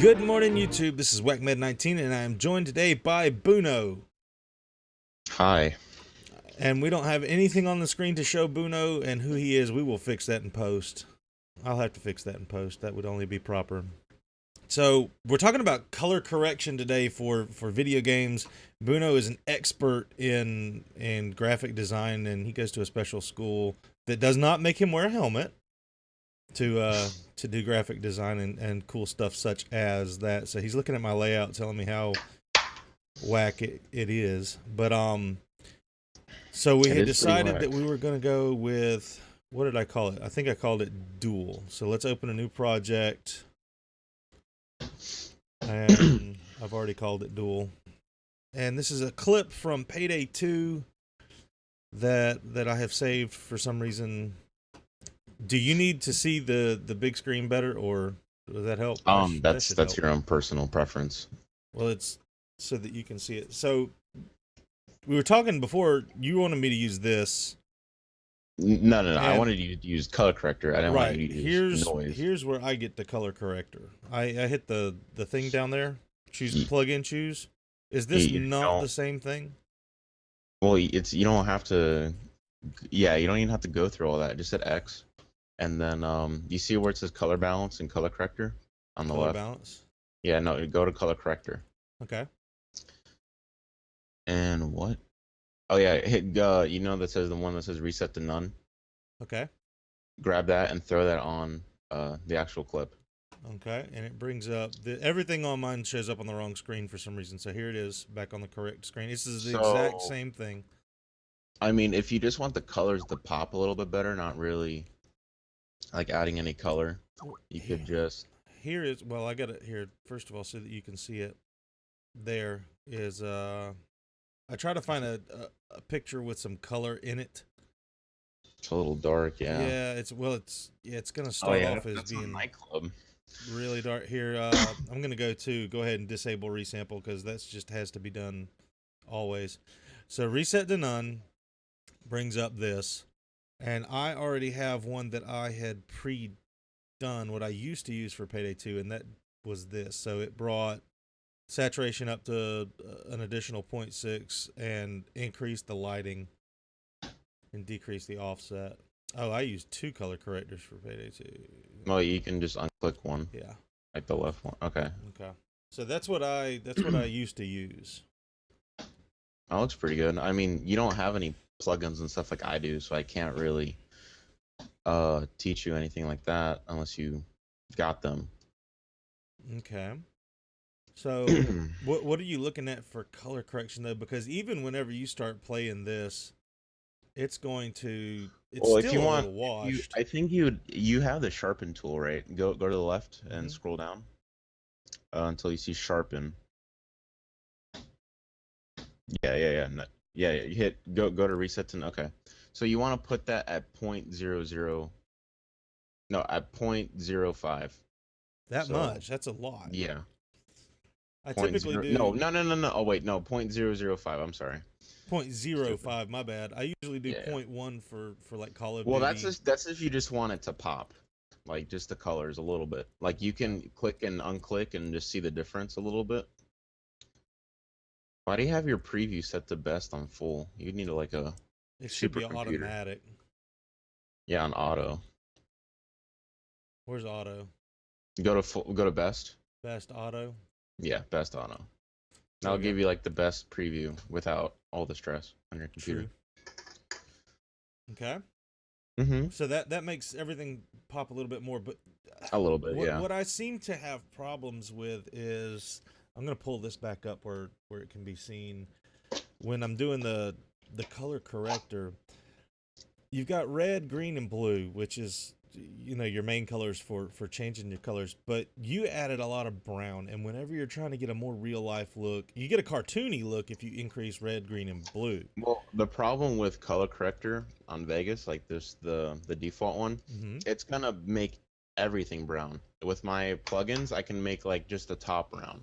Good morning, YouTube. This is WhackMed19, and I am joined today by Boonou. Hi. And we don't have anything on the screen to show Boonou and who he is. We will fix that in post. I'll have to fix that in post. That would only be proper. So we're talking about color correction today for video games. Boonou is an expert in graphic design, and he goes to a special school that does not make him wear a helmet to do graphic design and cool stuff such as that. So he's looking at my layout, telling me how whack it is. But so we It had is pretty decided whack. that we were going to go with, what did I call it? I think I called it Duel. So let's open a new project, and I've already called it Duel. And this is a clip from Payday 2 that I have saved for some reason. Do you need to see the big screen better, or does that help? That should That's help. your own personal preference. Well, it's so that you can see it. So we were talking before. You wanted me to use this. No. I And wanted you to use color corrector. I didn't want right, you to use noise. here's where I get the color corrector. I hit the thing down there. Choose plug in choose. Is this You not don't. the same thing? Well, you don't have to. Yeah, you don't even have to go through all that. Just hit X, and then you see where it says color balance and color corrector on the Color left. balance. Yeah, no, go to color corrector. Okay. And what? Oh yeah, hit you know that says the one that says reset to none. Okay. Grab that and throw that on the actual clip. Okay, and it brings up everything on mine shows up on the wrong screen for some reason. So here it is, back on the correct screen. This is the exact So same thing. I mean, if you just want the colors to pop a little bit better, not really like adding any color, you could just. Here is, well, I got it here first of all so that you can see it. There is I try to find a picture with some color in it. It's a little dark, yeah. Yeah, it's gonna Oh start yeah, off as that's a being nightclub. really dark. Here, I'm gonna go ahead and disable resample because that's just has to be done always. So reset to none brings up this, and I already have one that I had pre-done what I used to use for Payday 2, and that was this. So it brought saturation up to an additional 0.6 and increased the lighting and decreased the offset. Oh, I used two color correctors for Payday 2. Well, you can just unclick one, Yeah. like the left one. Okay, Okay. So that's what I used to use. that looks pretty good. I mean, you don't have any plugins and stuff like I do, so I can't really teach you anything like that unless you got them. Okay. So what are you looking at for color correction though? Because even whenever you start playing this, it's Well, if you still a want, little washed. I think you have the sharpen tool, right? Go to the left and scroll down until you see sharpen. Yeah. You hit go to reset to okay. So you want to put that at 0.00. No, at 0.05. That So much. That's a lot. yeah, I point typically zero. do No. Oh wait, no, 0.005. I'm sorry. Stupid. 0.05, my bad. I usually do Yeah. 0.1 for like Call of Well, Duty. that's if you just want it to pop, like just the colors a little bit. Like you can click and unclick and just see the difference a little bit. Why do you have your preview set to best on full? You need like a It should be supercomputer. automatic. Yeah, on auto. Where's auto? Go to best. Best auto. Yeah, best auto. There That'll we go. give you like the best preview without all the stress on your computer. True. Okay. Mm-hmm. So that makes everything pop a little bit more, but A little bit, yeah. what I seem to have problems with is I'm gonna pull this back up where it can be seen when I'm doing the color corrector. You've got red, green, and blue, which is your main colors for changing your colors, but you added a lot of brown, and whenever you're trying to get a more real life look, you get a cartoony look if you increase red, green, and blue. Well, the problem with color corrector on Vegas, like this, the default one, it's gonna make everything brown. With my plugins, I can make like just the top brown,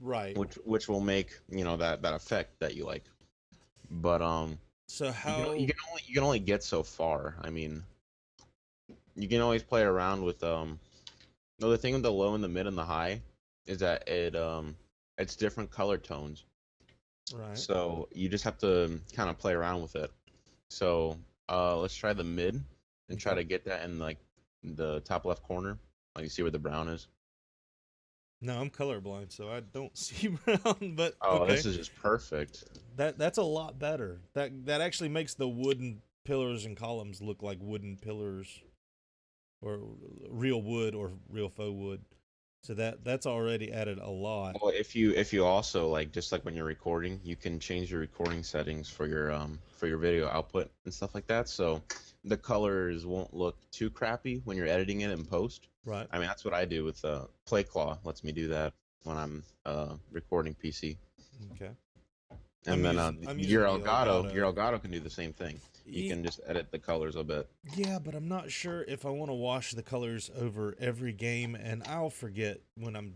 Right. which will make that effect that you like. But So how you can only get so far. I mean, you can always play around with no, the thing with the low and the mid and the high. is that it's different color tones. Right. So you just have to kind of play around with it. So let's try the mid and try Okay. to get that in like the top left corner. Like you see where the brown is. No, I'm colorblind, so I don't see brown. But Oh, okay, this is just perfect. that's a lot better. That actually makes the wooden pillars and columns look like wooden pillars, or real wood, or real faux wood. So that's already added a lot. Well, if you also like just like when you're recording, you can change your recording settings for your video output and stuff like that. So the colors won't look too crappy when you're editing it in post. Right. I mean, that's what I do with PlayClaw. Lets me do that when I'm recording PC. Okay. And then I'm your using the Elgato, Elgato. can do the same thing. You Ye- can just edit the colors a bit. Yeah, but I'm not sure if I want to wash the colors over every game, and I'll forget when I'm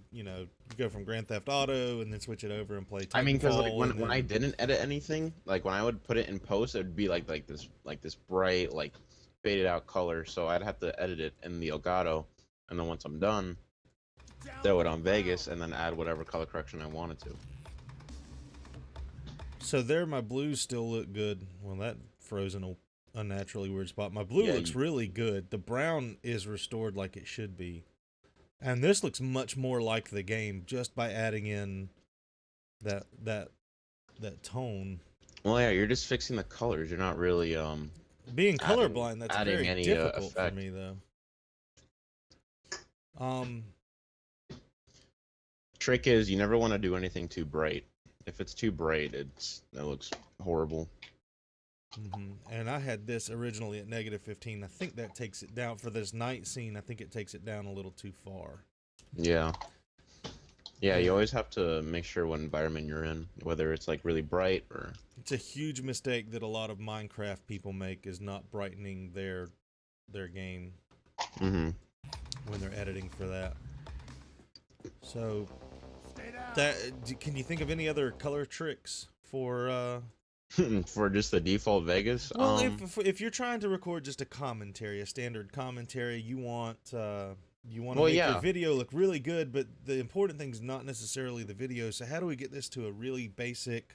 go from Grand Theft Auto and then switch it over and play I mean, because like Titanfall, and when I then didn't edit anything, like when I would put it in post, it would be like this bright like faded out color. So I'd have to edit it in the Elgato, and then once I'm done, throw it on Vegas, and then add whatever color correction I wanted to. so there my blues still look good. Well, that froze in a unnaturally weird spot. My blue Yeah, looks really good. The brown is restored like it should be. And this looks much more like the game just by adding in that that that tone. well, yeah, you're just fixing the colors. You're not really Being adding colorblind, that's adding very any difficult for effect. me though. Um Trick is you never want to do anything too bright. If it's too bright, it looks horrible. and I had this originally at -15. I think that takes it down for this night scene. I think it takes it down a little too far. Yeah. Yeah, you Yeah. always have to make sure what environment you're in, whether it's like really bright or. It's a huge mistake that a lot of Minecraft people make, is not brightening their game Mm-hmm. when they're editing for that. So can you think of any other color tricks for For just the default Vegas. well, if you're trying to record just a commentary, a standard commentary, you want to Well, make your yeah. video look really good, but the important thing is not necessarily the video. So how do we get this to a really basic,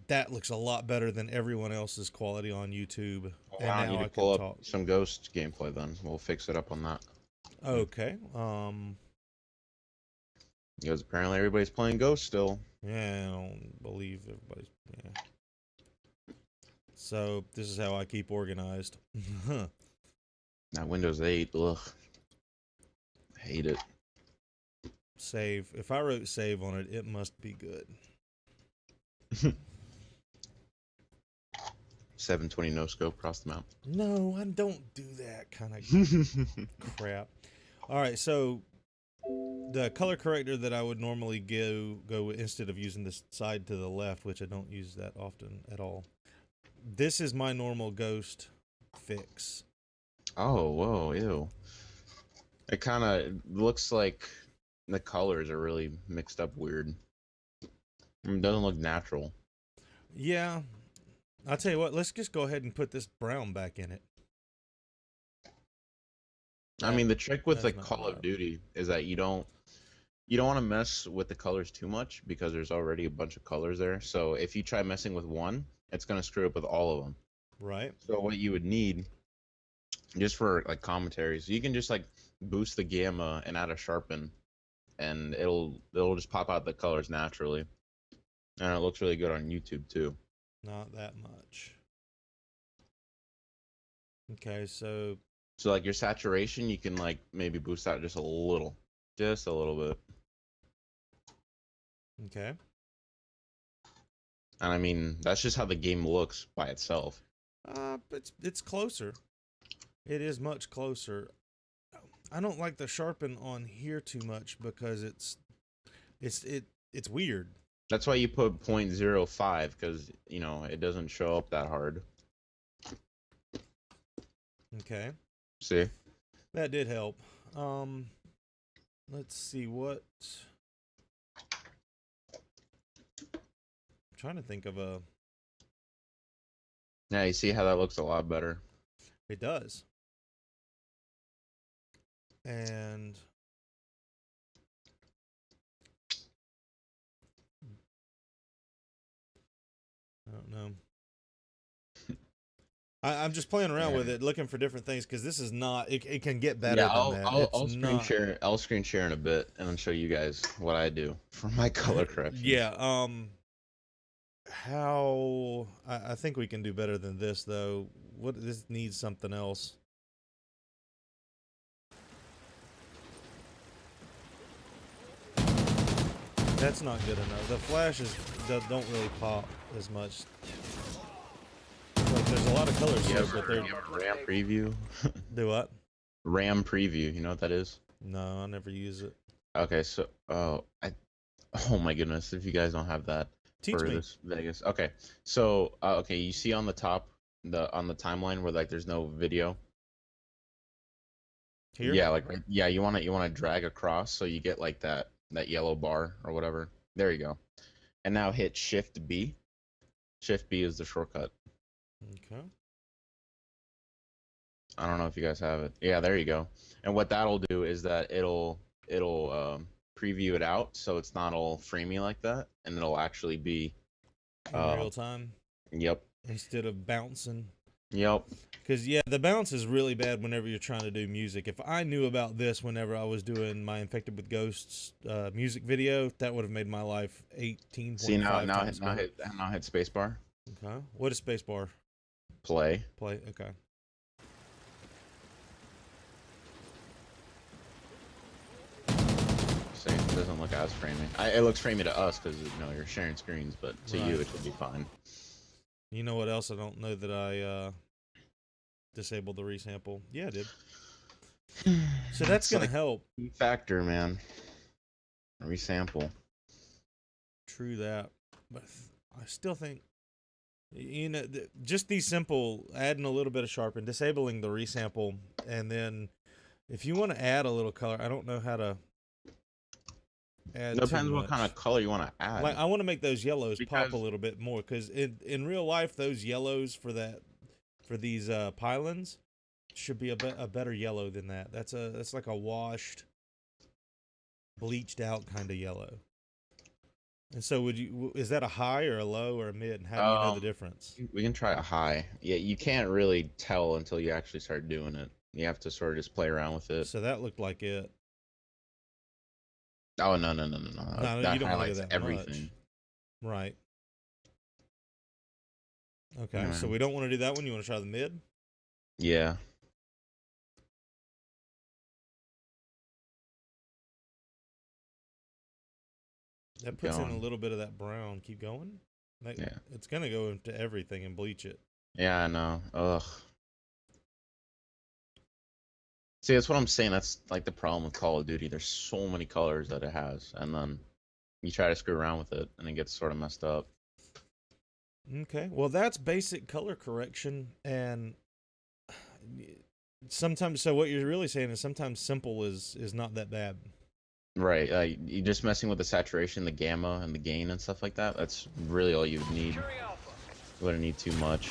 that looks a lot better than everyone else's quality on YouTube, Well, and why don't now you I can pull up talk? some Ghost gameplay then? We'll fix it up on that. Okay. Because apparently everybody's playing Ghost still. Yeah, I don't believe everybody's. Yeah. So this is how I keep organized. That Windows 8, ugh. I hate it. Save. If I wrote save on it, it must be good. 720 no scope across the map. No, I don't do that kind of crap. All right, so the color corrector that I would normally go with, instead of using this side to the left, which I don't use that often at all. This is my normal Ghost fix. Oh, whoa, ew. It kind of looks like the colors are really mixed up weird. It doesn't look natural. Yeah, I'll tell you what. Let's just go ahead and put this brown back in it. I mean, the trick with That's like not Call of bad. Duty is that you don't want to mess with the colors too much because there's already a bunch of colors there. So if you try messing with one, it's gonna screw up with all of them. Right. So what you would need, just for like commentaries, you can just like boost the gamma and add a sharpen, and it'll just pop out the colors naturally, and it looks really good on YouTube too. Not that much. Okay, so So like your saturation, you can like maybe boost that just a little bit. okay. And I mean, that's just how the game looks by itself. It's closer. It is much closer. I don't like the sharpen on here too much because it's weird. That's why you put 0.05 because it doesn't show up that hard. Okay. See? That did help. Let's see what. I'm trying to think of a. Yeah, you see how that looks a lot better. It does. And No. I'm just playing around with it, looking for different things because this is not. It can get better Yeah, than that. It's I'll screen not. share. I'll screen share in a bit and then show you guys what I do for my color corrections. Yeah. How I think we can do better than this though. What this needs something else. That's not good enough. The flashes don't really pop as much. Like there's a lot of colors here, but they're RAM preview. do what? RAM preview. You know what that is? No, I never use it. Okay, so oh my goodness, if you guys don't have that Teach for me. this Vegas. Okay. So okay, you see on the top on the timeline where like there's no video. Here? Yeah, like yeah, you want to drag across so you get like that yellow bar or whatever. There you go. And now hit Shift B. Shift B is the shortcut. Okay. I don't know if you guys have it. Yeah, there you go. And what that'll do is that it'll preview it out so it's not all framey like that, and it'll actually be In real time. Yep. Instead of bouncing. Yep. Because, yeah, the bounce is really bad whenever you're trying to do music. If I knew about this whenever I was doing my Infected with Ghosts music video, that would have made my life 18.5 See now times hit better. now hit spacebar. Okay. What is spacebar? Play. Play. Okay. See, it doesn't look as framing. It looks framey to us because you're sharing screens, but to you it should be fine. You know what else I don't know that I disabled the resample? Yeah, I did. So that's gonna help. Key factor, man. Resample. True that, but I still think just these simple adding a little bit of sharpen, disabling the resample, and then if you want to add a little color, I don't know how to add. It depends what kind of color you want to add. Like I want to make those yellows pop a little bit more because in real life those yellows for these pylons should be a better yellow than that. That's like a washed, bleached out kind of yellow. And so is that a high or a low or a mid? And how do you know the difference? We can try a high. Yeah, you can't really tell until you actually start doing it. You have to sort of just play around with it. So that looked like it. Oh no. No, That you don't highlights that everything. Much. Right. Okay, Yeah. so we don't want to do that one. You want to try the mid? Yeah. That puts in a little bit of that brown. Keep going. Yeah. It's going to go into everything and bleach it. Yeah, I know. Ugh. See, that's what I'm saying. That's like the problem with Call of Duty. There's so many colors that it has, and then you try to screw around with it, and it gets sort of messed up. Okay. Well, that's basic color correction, and sometimes. So what you're really saying is sometimes simple is not that bad. Right. You're just messing with the saturation, the gamma, and the gain and stuff like that. That's really all you would need. You wouldn't need too much.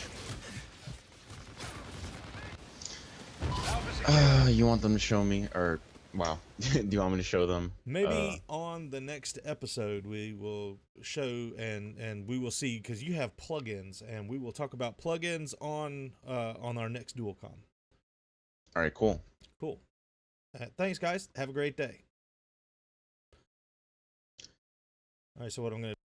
You want them to show me, or wow, do you want me to show them? Maybe on the next episode we will show and we will see because you have plugins, and we will talk about plugins on our next DualCon. All right, cool. Cool. Thanks, guys. Have a great day. All right, so what I'm going to